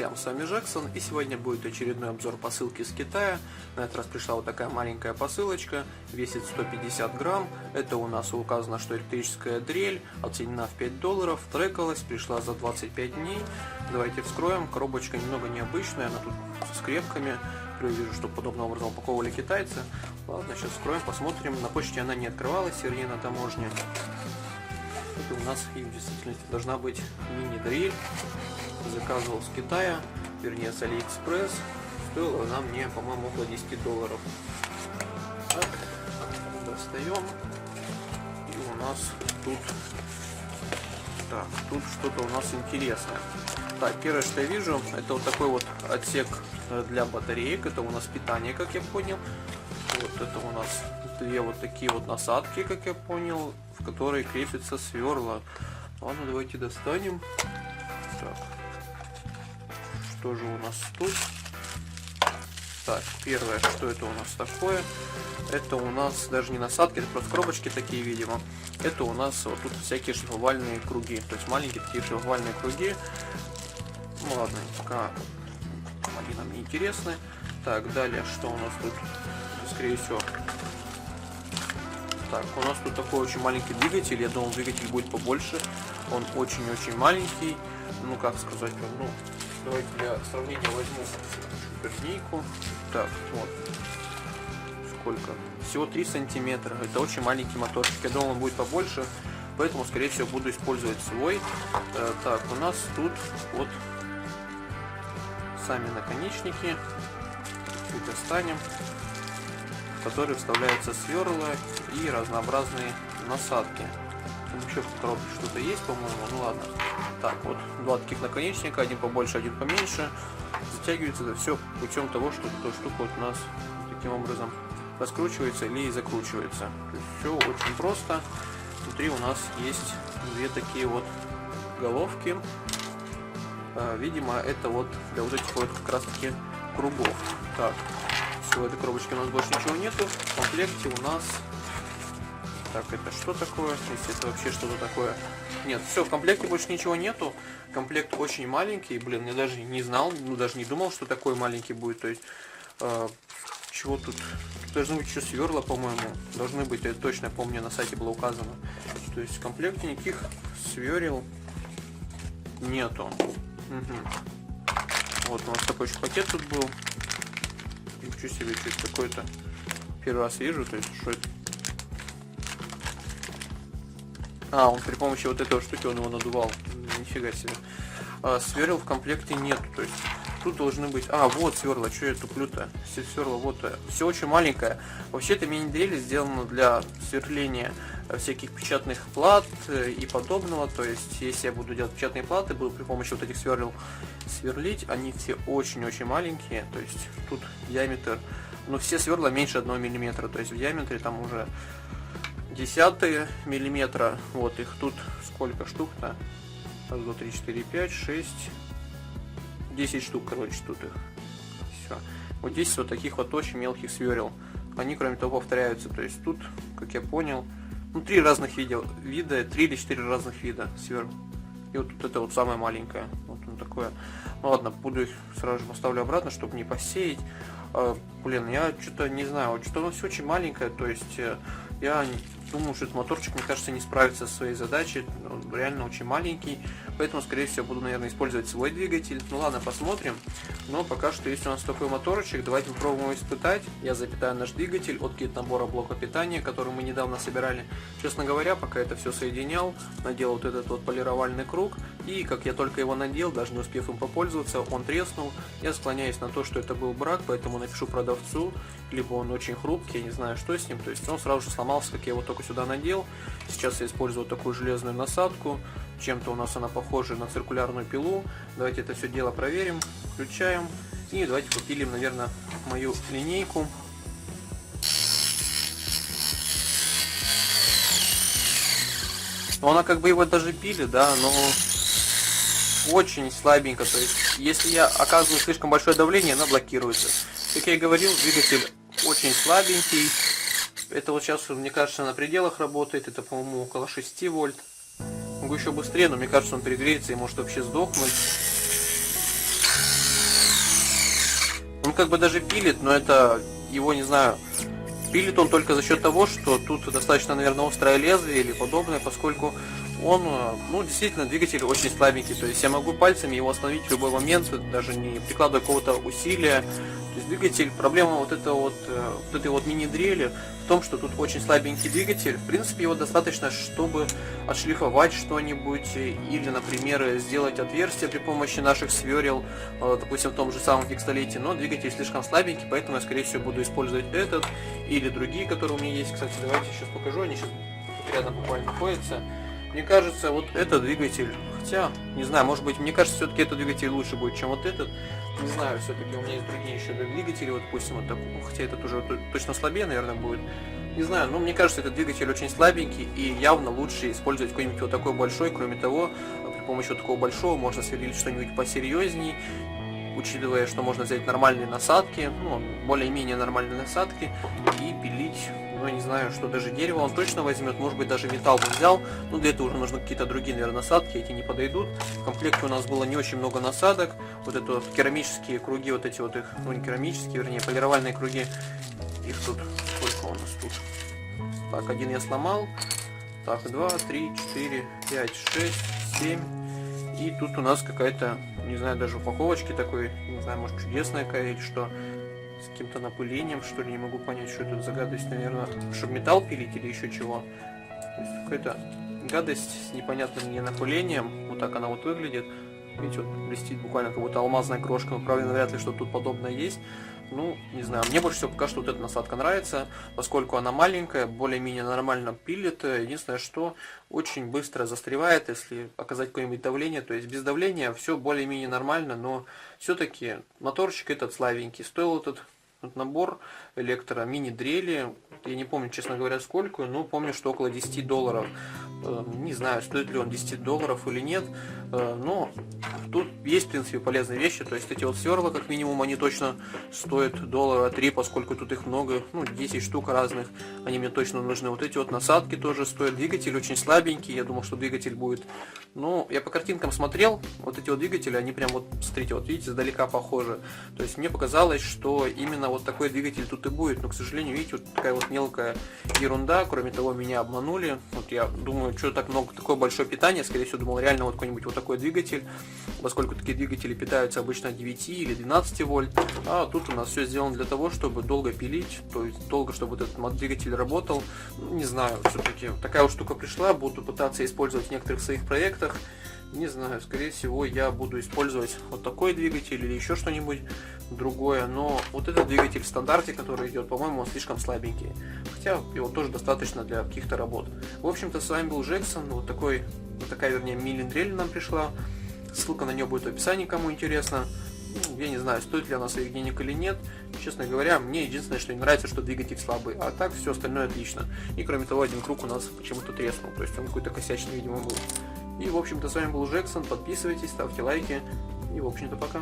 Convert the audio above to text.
всем, с вами Жексон, и сегодня будет очередной обзор посылки с Китая. На этот раз пришла вот такая маленькая посылочка, весит 150 грамм. Это у нас указано, что электрическая дрель, оценена в $5, трекалась, пришла за 25 дней. Давайте вскроем, коробочка немного необычная, она тут с скрепками. Впервые вижу, что подобным образом упаковывали китайцы. Ладно, сейчас вскроем, посмотрим. На почте она не открывалась, вернее на таможне. Это у нас и в действительности должна быть мини-дрель. Заказывал с Китая, вернее с Алиэкспресс. Стоила она мне, по-моему, около $10. Так, достаем. И у нас тут... Так, тут что-то у нас интересное. Так, первое, что я вижу, это вот такой вот отсек для батареек. Это у нас питание, как я понял. Вот это у нас две вот такие вот насадки, как я понял, в которые крепится сверла. Ладно, давайте достанем. Так. Что же у нас тут? Так, первое, что это у нас такое? Это у нас даже не насадки, это просто коробочки такие, видимо. Это у нас вот тут всякие шлифовальные круги. То есть маленькие такие шлифовальные круги. Ну ладно, пока они нам не интересны. Так, далее, что у нас тут? Скорее всего. Так, у нас тут такой очень маленький двигатель. Я думал, двигатель будет побольше. Он очень-очень маленький. Ну, как сказать, ну, давайте для сравнения возьму шупернейку. Так, вот. Сколько? Всего 3 сантиметра. Это очень маленький моторчик. Я думал, он будет побольше. Поэтому, скорее всего, буду использовать свой. Так, у нас тут вот сами наконечники. И достанем. В которые вставляются сверла и разнообразные насадки. Там еще в коробке что-то есть, по-моему. Ну ладно. Так, вот два таких наконечника, один побольше, один поменьше. Затягивается это все путем того, что эта штука вот у нас таким образом раскручивается или закручивается. То есть все очень просто. Внутри у нас есть две такие вот головки. Видимо, это вот для вот этих вот как раз таки кругов. Так, все, в этой коробочке у нас больше ничего нету. В комплекте у нас... Так, это что такое? Если это вообще что-то такое. Нет, все, в комплекте больше ничего нету. Комплект очень маленький. Блин, я даже не знал, ну даже не думал, что такой маленький будет. То есть, чего тут? Тут должны быть еще сверла, по-моему. Должны быть, это точно, я помню, на сайте было указано. То есть в комплекте никаких сверл нету. Угу. Вот у нас такой еще пакет тут был. Ничего себе, что это такое-то. Первый раз вижу, то есть, что это? А, он при помощи вот этой штуки он его надувал. Нифига себе. Сверл в комплекте нету. То есть тут должны быть... А, вот сверла. Что я туплю-то? Сверла, вот. Все очень маленькое. Вообще-то мини-дрель сделана для сверления всяких печатных плат и подобного. То есть, если я буду делать печатные платы, буду при помощи вот этих сверл сверлить. Они все очень-очень маленькие. То есть тут диаметр... Ну, все сверла меньше 1 мм. То есть в диаметре там уже... 10 миллиметра. Вот их тут сколько штук-то? 1, 2, 3, 4, 5, 6, 10 штук, короче, тут их. Все. Вот здесь вот таких вот очень мелких сверл. Они, кроме того, повторяются. То есть тут, как я понял, ну 3 разных вида, 3 или 4 разных вида сверл. И вот тут это вот самое маленькое. Вот он такое. Ну ладно, буду их сразу же поставлю обратно, чтобы не посеять. Блин, я что-то не знаю, вот что оно все очень маленькое, то есть я думаю, что этот моторчик, мне кажется, не справится со своей задачей, он реально очень маленький, поэтому, скорее всего, буду, наверное, использовать свой двигатель. Ну ладно, посмотрим, но пока что есть у нас такой моторчик, давайте попробуем его испытать. Я запитаю наш двигатель от кит-набора блока питания, который мы недавно собирали. Честно говоря, пока это все соединял, надел вот этот вот полировальный круг, и как я только его надел, даже не успев им попользоваться, он треснул. Я склоняюсь на то, что это был брак, поэтому напишу продавцу, либо он очень хрупкий, я не знаю, что с ним, то есть он сразу же сломался, как я его только сюда надел. Сейчас я использую такую железную насадку, чем-то у нас она похожа на циркулярную пилу. Давайте это все дело проверим, включаем, и давайте попилим, наверное, мою линейку. Но она как бы его даже пили, да, но очень слабенько, то есть если я оказываю слишком большое давление, она блокируется. Как я и говорил, двигатель очень слабенький. Это вот сейчас, мне кажется, на пределах работает. Это, по-моему, около 6 вольт. Могу еще быстрее, но мне кажется, он перегреется и может вообще сдохнуть. Он как бы даже пилит, но это его, не знаю, пилит он только за счет того, что тут достаточно, наверное, острое лезвие или подобное, поскольку он, ну, действительно, двигатель очень слабенький. То есть я могу пальцами его остановить в любой момент, даже не прикладывая какого-то усилия. То есть двигатель, проблема вот этой вот мини-дрели в том, что тут очень слабенький двигатель. В принципе, его достаточно, чтобы отшлифовать что-нибудь или, например, сделать отверстие при помощи наших сверел, допустим, в том же самом фикстолете. Но двигатель слишком слабенький, поэтому я, скорее всего, буду использовать этот или другие, которые у меня есть. Кстати, давайте сейчас покажу, они сейчас рядом буквально находятся. Мне кажется, вот этот двигатель, хотя, не знаю, может быть, мне кажется, все-таки этот двигатель лучше будет, чем вот этот. Не знаю, все-таки у меня есть другие еще двигатели, вот, допустим, вот такой, хотя этот уже точно слабее, наверное, будет. Не знаю, но мне кажется, этот двигатель очень слабенький, и явно лучше использовать какой-нибудь вот такой большой. Кроме того, при помощи вот такого большого можно сверлить что-нибудь посерьезней, учитывая, что можно взять нормальные насадки, ну, более-менее нормальные насадки, и пилить. Ну, не знаю, что даже дерево он точно возьмет, может быть, даже металл бы взял, но для этого уже нужны какие-то другие, наверное, насадки, эти не подойдут. В комплекте у нас было не очень много насадок, вот это вот керамические круги, вот эти вот их, ну, не керамические, вернее, полировальные круги, их тут, сколько у нас тут? Так, один я сломал, так, 2, 3, 4, 5, 6, 7, и тут у нас какая-то, не знаю, даже упаковочки такой, не знаю, может, чудесная какая или что, с каким-то напылением, что ли, не могу понять, что это за гадость, наверное, чтобы металл пилить или еще чего. То есть какая-то гадость с непонятным мне напылением, вот так она вот выглядит. Видите, вот блестит буквально как будто алмазная крошка, но правда вряд ли что тут подобное есть. Ну, не знаю, мне больше всего пока что вот эта насадка нравится, поскольку она маленькая, более-менее нормально пилит. Единственное, что очень быстро застревает, если оказать какое-нибудь давление. То есть без давления все более-менее нормально, но все-таки моторчик этот слабенький. Стоил этот набор электро мини-дрели, я не помню, честно говоря, сколько, но помню, что около $10. Не знаю, стоит ли он $10 или нет, но тут есть, в принципе, полезные вещи. То есть эти вот сверла, как минимум, они точно стоят $3, поскольку тут их много, ну, 10 штук разных, они мне точно нужны. Вот эти вот насадки тоже стоят. Двигатель очень слабенький, я думал, что двигатель будет, ну, я по картинкам смотрел, вот эти вот двигатели, они прям вот, смотрите, вот видите, издалека похожи. То есть мне показалось, что именно вот такой двигатель тут и будет, но, к сожалению, видите, вот такая вот мелкая ерунда. Кроме того, меня обманули. Вот я думаю, что так много, такое большое питание, скорее всего, думал реально вот какой-нибудь вот такой двигатель, поскольку такие двигатели питаются обычно от 9 или 12 вольт, а тут у нас все сделано для того, чтобы долго пилить, то есть долго, чтобы вот этот двигатель работал. Ну, не знаю, все-таки такая вот штука пришла, буду пытаться использовать в некоторых своих проектах. Не знаю, скорее всего, я буду использовать вот такой двигатель или еще что-нибудь другое, но вот этот двигатель в стандарте, который идет, по-моему, он слишком слабенький, хотя его тоже достаточно для каких-то работ. В общем-то, с вами был Джексон, вот такая, вернее, мини-дрель нам пришла, ссылка на нее будет в описании, кому интересно. Я не знаю, стоит ли она своих денег или нет. Честно говоря, мне единственное, что не нравится, что двигатель слабый, а так все остальное отлично. И кроме того, один круг у нас почему-то треснул, то есть он какой-то косячный, видимо, был. И, в общем-то, с вами был Джексон, подписывайтесь, ставьте лайки, и, в общем-то, пока.